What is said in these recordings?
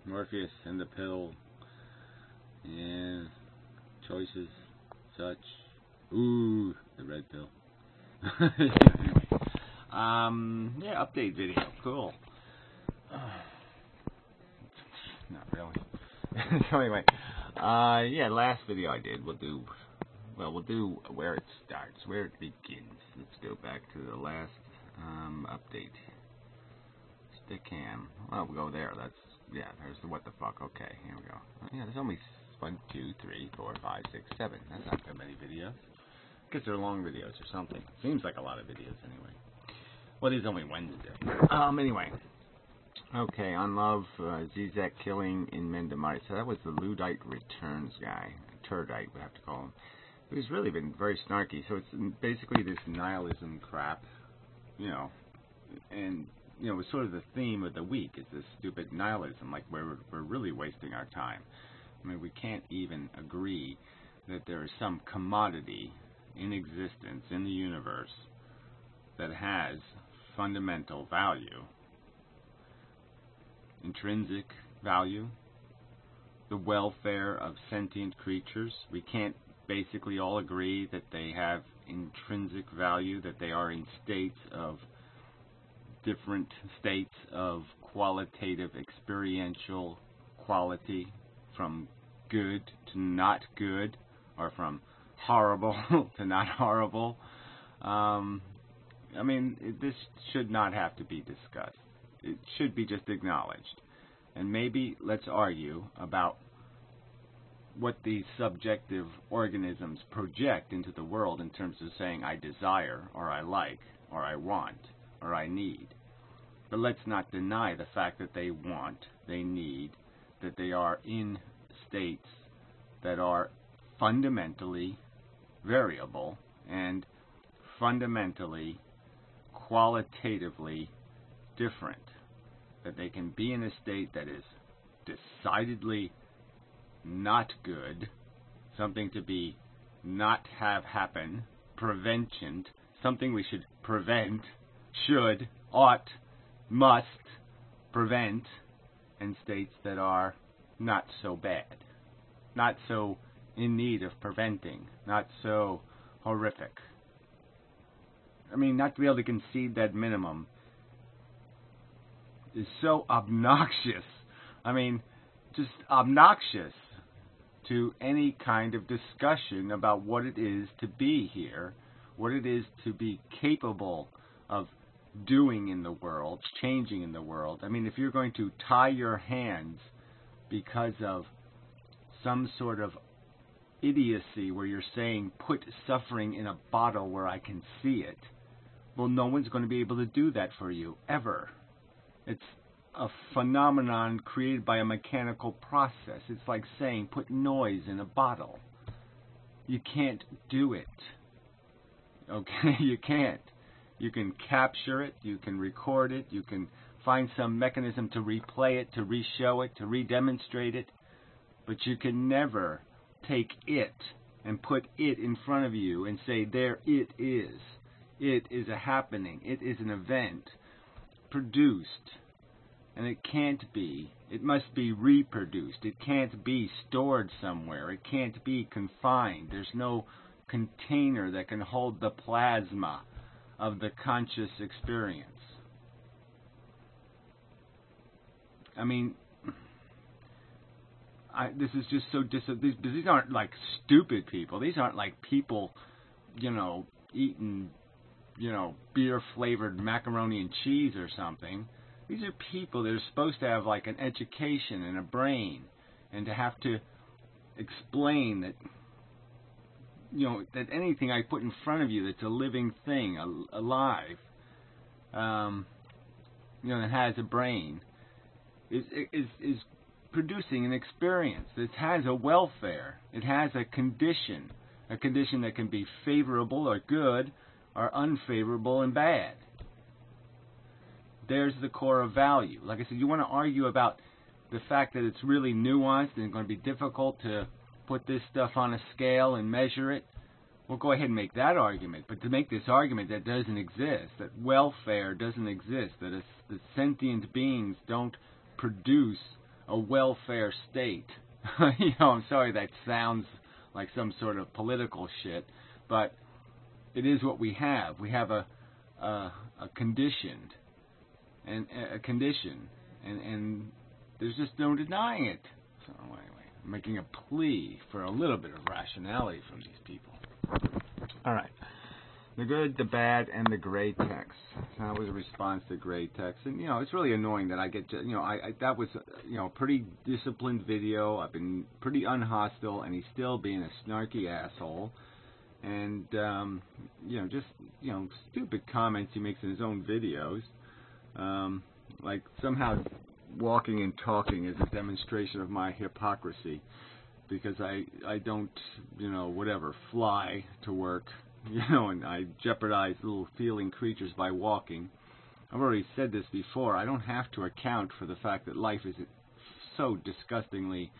Morpheus and the pill. Yeah. Choices. Such. Ooh, the red pill. Yeah, update video. Cool. Not really. So anyway, yeah, last video I did, we'll do where it starts, where it begins. Let's go back to the last update. Stickam. Well, we'll go there. There's the what the fuck. Okay, here we go. Yeah, there's only 1, 2, 3, 4, 5, 6, 7. That's not that many videos. I guess they're long videos or something. Seems like a lot of videos anyway. Well, it is only Wednesday. Anyway. Okay, on Love, Zizek killing Inmendham. Alright, so that was the Luddite Returns guy. Turdite, we have to call him. He's really been very snarky. So it's basically this nihilism crap, and it's sort of the theme of the week is this stupid nihilism, like we're really wasting our time. I mean, we can't even agree that there is some commodity in existence in the universe that has fundamental value, intrinsic value, the welfare of sentient creatures. We can't basically all agree that they have intrinsic value, that they are in different states of qualitative experiential quality, from good to not good, or from horrible to not horrible. I mean, this should not have to be discussed. It should be just acknowledged. And maybe let's argue about what these subjective organisms project into the world in terms of saying I desire, or I like, or I want, or I need. But let's not deny the fact that they want, they need, that they are in states that are fundamentally variable and fundamentally, qualitatively different. That they can be in a state that is decidedly not good, something to be not have happen, prevention, something we should prevent, should, ought, must prevent, and states that are not so bad, not so in need of preventing, not so horrific. I mean, not to be able to concede that minimum is so obnoxious. I mean, just obnoxious to any kind of discussion about what it is to be here, what it is to be capable of doing in the world, changing in the world. I mean, if you're going to tie your hands because of some sort of idiocy where you're saying put suffering in a bottle where I can see it, well, no one's going to be able to do that for you, ever. It's a phenomenon created by a mechanical process. It's like saying put noise in a bottle. You can't do it. Okay, you can't. You can capture it, you can record it, you can find some mechanism to replay it, to re-show it, to re-demonstrate it, but you can never take it and put it in front of you and say, there it is. It is a happening. It is an event produced. And it can't be. It must be reproduced. It can't be stored somewhere. It can't be confined. There's no container that can hold the plasma of the conscious experience. I mean, this is just so these aren't like stupid people. These aren't like people, eating, beer-flavored macaroni and cheese or something. These are people that are supposed to have like an education and a brain, and to have to explain that, that anything I put in front of you that's a living thing, alive, that has a brain, is producing an experience. It has a welfare. It has a condition that can be favorable or good, or unfavorable and bad. There's the core of value. Like I said, you want to argue about the fact that it's really nuanced and going to be difficult to put this stuff on a scale and measure it, well, go ahead and make that argument. But to make this argument that doesn't exist, that welfare doesn't exist, that sentient beings don't produce a welfare state. You know, I'm sorry that sounds like some sort of political shit, but it is what we have. We have a condition, and there's just no denying it. So anyway, I'm making a plea for a little bit of rationality from these people. All right. The good, the bad, and the Gratex. That was a response to Gratex. And, you know, it's really annoying that I get, you know, that was, you know, a pretty disciplined video. I've been pretty unhostile, and he's still being a snarky asshole. And, you know, just, you know, stupid comments he makes in his own videos. Like, somehow walking and talking is a demonstration of my hypocrisy. Because I don't, you know, whatever, fly to work. You know, and I jeopardize little feeling creatures by walking. I've already said this before. I don't have to account for the fact that life is so disgustingly,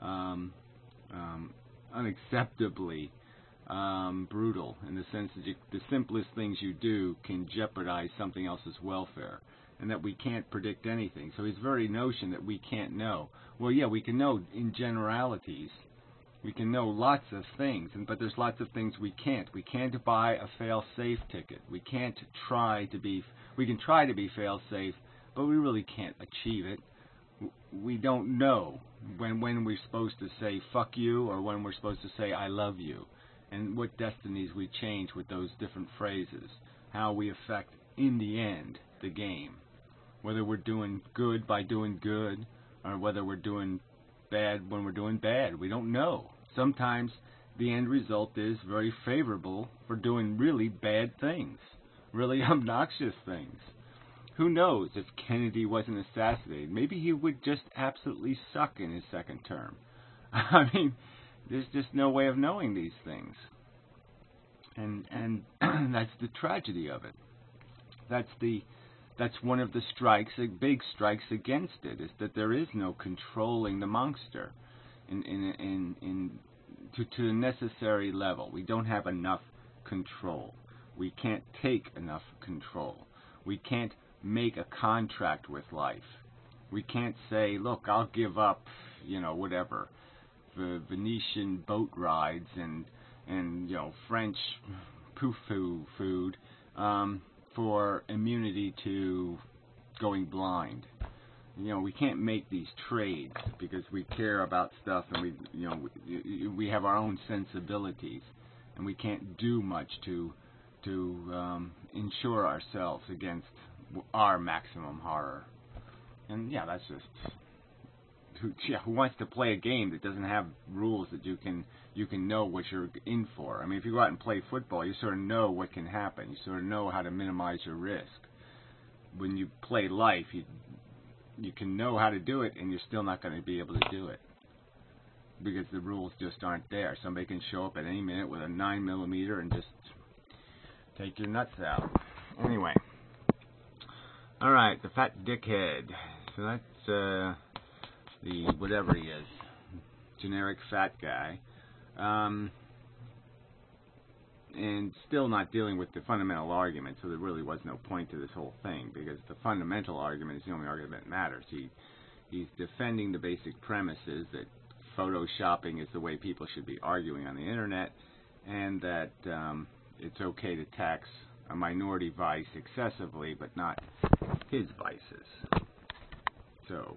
unacceptably brutal, in the sense that the simplest things you do can jeopardize something else's welfare, and that we can't predict anything. So his very notion that we can't know. Well, yeah, we can know in generalities. We can know lots of things, but there's lots of things we can't. We can't buy a fail-safe ticket. We can try to be fail-safe, but we really can't achieve it. We don't know when we're supposed to say fuck you or when we're supposed to say I love you, and what destinies we change with those different phrases, how we affect, in the end, the game. Whether we're doing good by doing good, or whether we're doing bad when we're doing bad. We don't know. Sometimes the end result is very favorable for doing really bad things, really obnoxious things. Who knows if Kennedy wasn't assassinated? Maybe he would just absolutely suck in his second term. I mean, there's just no way of knowing these things. And that's the tragedy of it. That's one of the strikes, big strikes against it, is that there is no controlling the monster to a necessary level. We don't have enough control. We can't take enough control. We can't make a contract with life. We can't say, look, I'll give up, you know, whatever, the Venetian boat rides and you know, French poo-foo food, for immunity to going blind. You know, we can't make these trades because we care about stuff, and we have our own sensibilities, and we can't do much to insure ourselves against our maximum horror. And yeah, that's just who wants to play a game that doesn't have rules that you can know what you're in for. I mean, if you go out and play football, you sort of know what can happen. You sort of know how to minimize your risk. When you play life, you can know how to do it, and you're still not going to be able to do it because the rules just aren't there. Somebody can show up at any minute with a 9mm and just take your nuts out. Anyway, all right, the fat dickhead. So that's the whatever he is, generic fat guy, and still not dealing with the fundamental argument. So there really was no point to this whole thing, because the fundamental argument is the only argument that matters. He's defending the basic premises that photoshopping is the way people should be arguing on the internet, and that it's okay to tax a minority vice excessively, but not his vices. So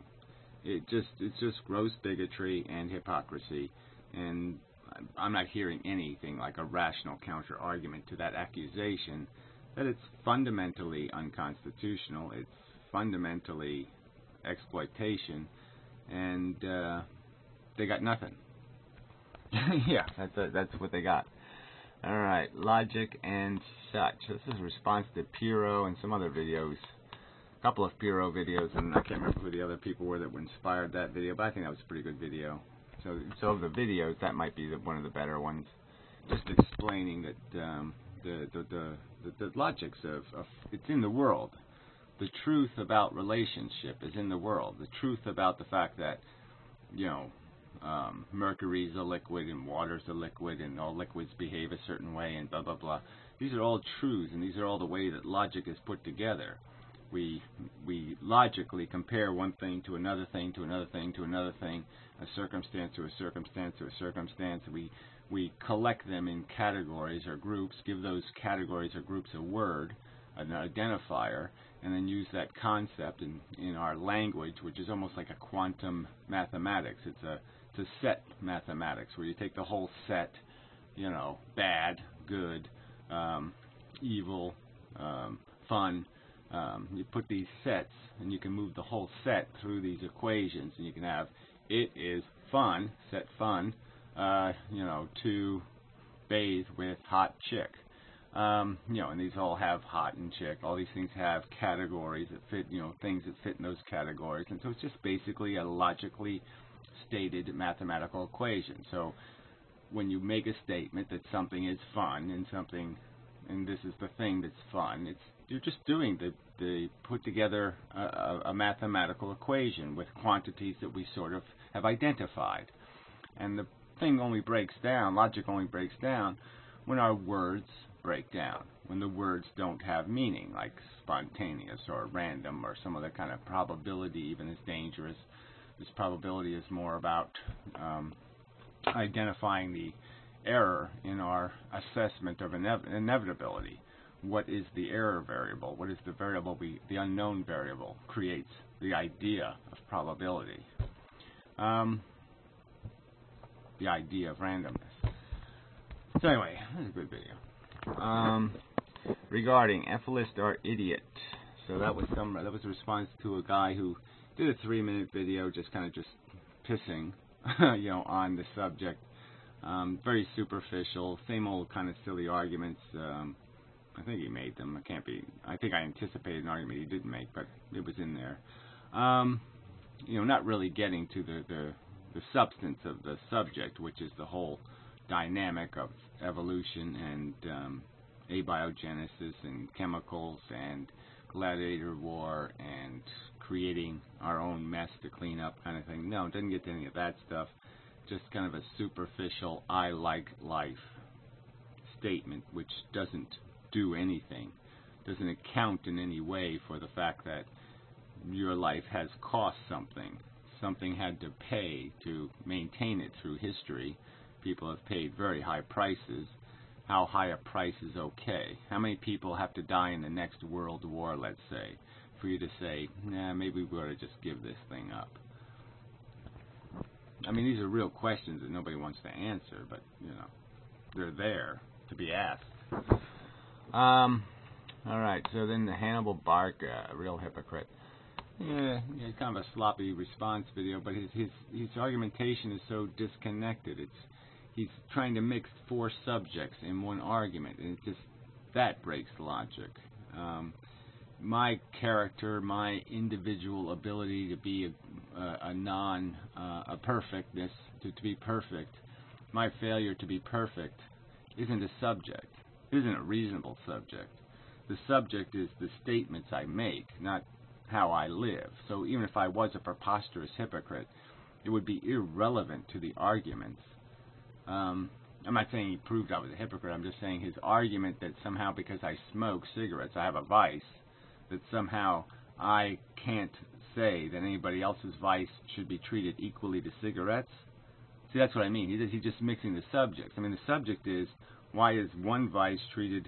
it's just gross bigotry and hypocrisy, and I'm not hearing anything like a rational counter-argument to that accusation that it's fundamentally unconstitutional, it's fundamentally exploitation, and they got nothing. Yeah, that's what they got. All right, logic and such. This is a response to Piro and some other videos. A couple of Piro videos, and I can't remember who the other people were that inspired that video, but I think that was a pretty good video. So of the videos, that might be one of the better ones. Just explaining that the logics of it's in the world. The truth about relationship is in the world. The truth about the fact that, you know, mercury's a liquid and water's a liquid and all liquids behave a certain way and blah blah blah. These are all truths, and these are all the way that logic is put together. We logically compare one thing to another thing to another thing to another thing, a circumstance to a circumstance to a circumstance. We collect them in categories or groups, give those categories or groups a word, an identifier, and then use that concept in our language, which is almost like a quantum mathematics. It's a set mathematics where you take the whole set, bad, good, evil, fun. You put these sets, and you can move the whole set through these equations, and you can have it is fun, set fun, to bathe with hot chick. And these all have hot and chick. All these things have categories that fit, things that fit in those categories. And so it's just basically a logically stated mathematical equation. So when you make a statement that something is fun and this is the thing that's fun, you're just doing the put together a mathematical equation with quantities that we sort of have identified. And the thing only breaks down, logic only breaks down when our words break down, when the words don't have meaning, like spontaneous or random or some other kind of probability even is dangerous. This probability is more about identifying the error in our assessment of inevitability. What is the error variable? What is the variable the unknown variable creates the idea of probability? The idea of randomness. So anyway, this is a good video. Regarding Efilist or idiot. So that was a response to a guy who did a 3-minute video just pissing on the subject. Very superficial, same old kind of silly arguments. I think he made them. I think I anticipated an argument he didn't make, but it was in there. Not really getting to the substance of the subject, which is the whole dynamic of evolution and abiogenesis and chemicals and gladiator war and creating our own mess to clean up kind of thing. No, it doesn't get to any of that stuff. Just kind of a superficial I like life statement which doesn't do anything, doesn't account in any way for the fact that your life has cost something. Something had to pay to maintain it through history. People have paid very high prices. How high a price is okay? How many people have to die in the next world war, let's say, for you to say, nah, maybe we ought to just give this thing up? I mean, these are real questions that nobody wants to answer, but, they're there to be asked. All right, so then the Hannibal Bark, Real Hypocrite. Yeah, kind of a sloppy response video, but his argumentation is so disconnected. He's trying to mix 4 subjects in one argument, and that breaks logic. My character, my individual ability to be a perfectness, to be perfect, my failure to be perfect isn't a subject. It isn't a reasonable subject. The subject is the statements I make, not how I live. So even if I was a preposterous hypocrite, it would be irrelevant to the arguments. I'm not saying he proved I was a hypocrite. I'm just saying his argument that somehow because I smoke cigarettes, I have a vice, that somehow I can't say that anybody else's vice should be treated equally to cigarettes. See, that's what I mean. He's just mixing the subjects. I mean, the subject is, why is one vice treated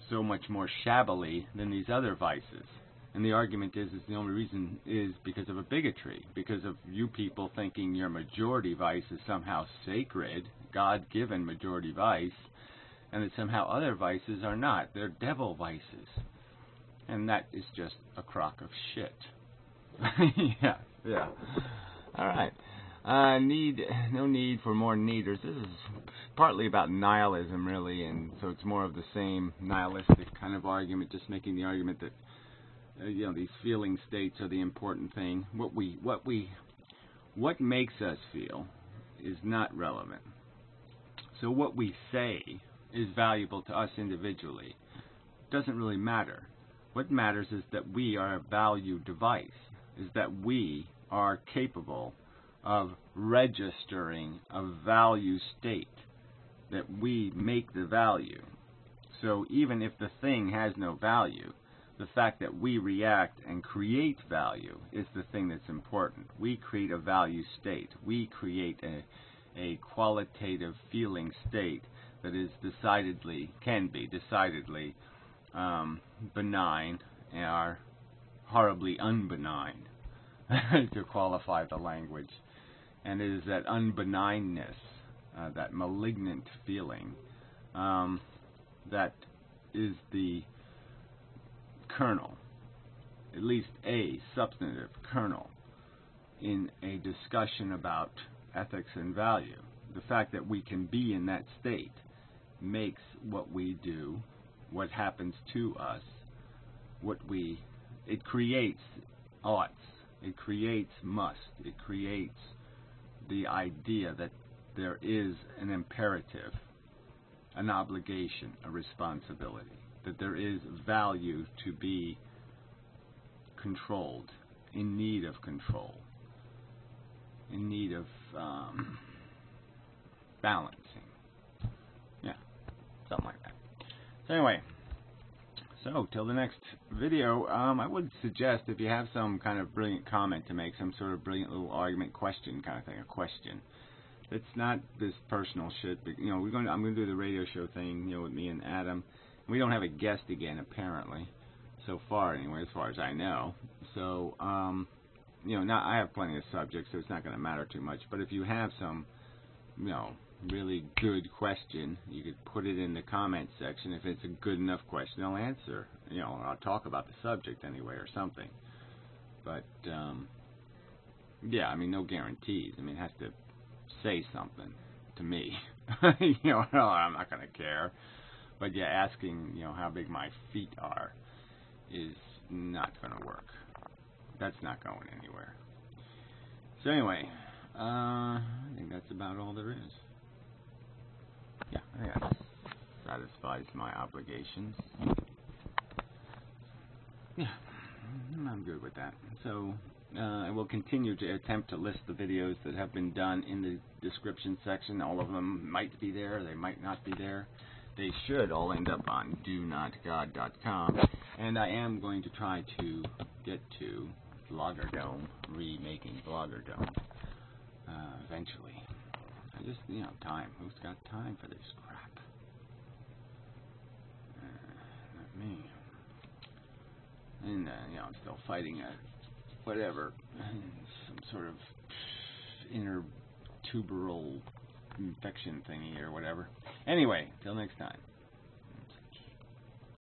so much more shabbily than these other vices? And the argument is the only reason is because of a bigotry, because of you people thinking your majority vice is somehow sacred, God-given majority vice, and that somehow other vices are not. They're devil vices. And that is just a crock of shit. Yeah. All right. No need for more needers. This is partly about nihilism, really, and so it's more of the same nihilistic kind of argument, just making the argument that these feeling states are the important thing. What makes us feel is not relevant. So what we say is valuable to us individually. It doesn't really matter. What matters is that we are a value device, is that we are capable of registering a value state, that we make the value. So even if the thing has no value, The fact that we react and create value is the thing that's important. We create a value state. We create a qualitative feeling state that is can be decidedly benign or horribly unbenign, to qualify the language. And it is that unbenignness, that malignant feeling, that is the kernel, at least a substantive kernel, in a discussion about ethics and value. The fact that we can be in that state makes what we do, what happens to us, it creates oughts, it creates must, it creates the idea that there is an imperative, an obligation, a responsibility, that there is value to be controlled, in need of control, in need of balancing. Yeah, something like that. So anyway, till the next video, I would suggest if you have some kind of brilliant comment to make, some sort of brilliant little argument, question kind of thing, a question. It's not this personal shit, but, you know, I'm going to do the radio show thing, you know, with me and Adam. We don't have a guest again, apparently, so far anyway, as far as I know. So, you know, I have plenty of subjects, so it's not going to matter too much. But if you have some, you know, really good question, you could put it in the comment section. If it's a good enough question, I'll answer. You know, I'll talk about the subject anyway or something. But, yeah, I mean, no guarantees. I mean, it has to say something to me. You know, I'm not going to care. But, yeah, asking, you know, how big my feet are is not going to work. That's not going anywhere. So, anyway, I think that's about all there is. Yeah, I think that satisfies my obligations. Yeah, I'm good with that. So, I will continue to attempt to list the videos that have been done in the description section. All of them might be there, they might not be there. They should all end up on donotgod.com. And I am going to try to get to Bloggerdome, remaking Bloggerdome, eventually. I just, you know, time. Who's got time for this crap? Not me. And, you know, I'm still fighting whatever, some sort of intertuberal infection thingy or whatever. Anyway, till next time.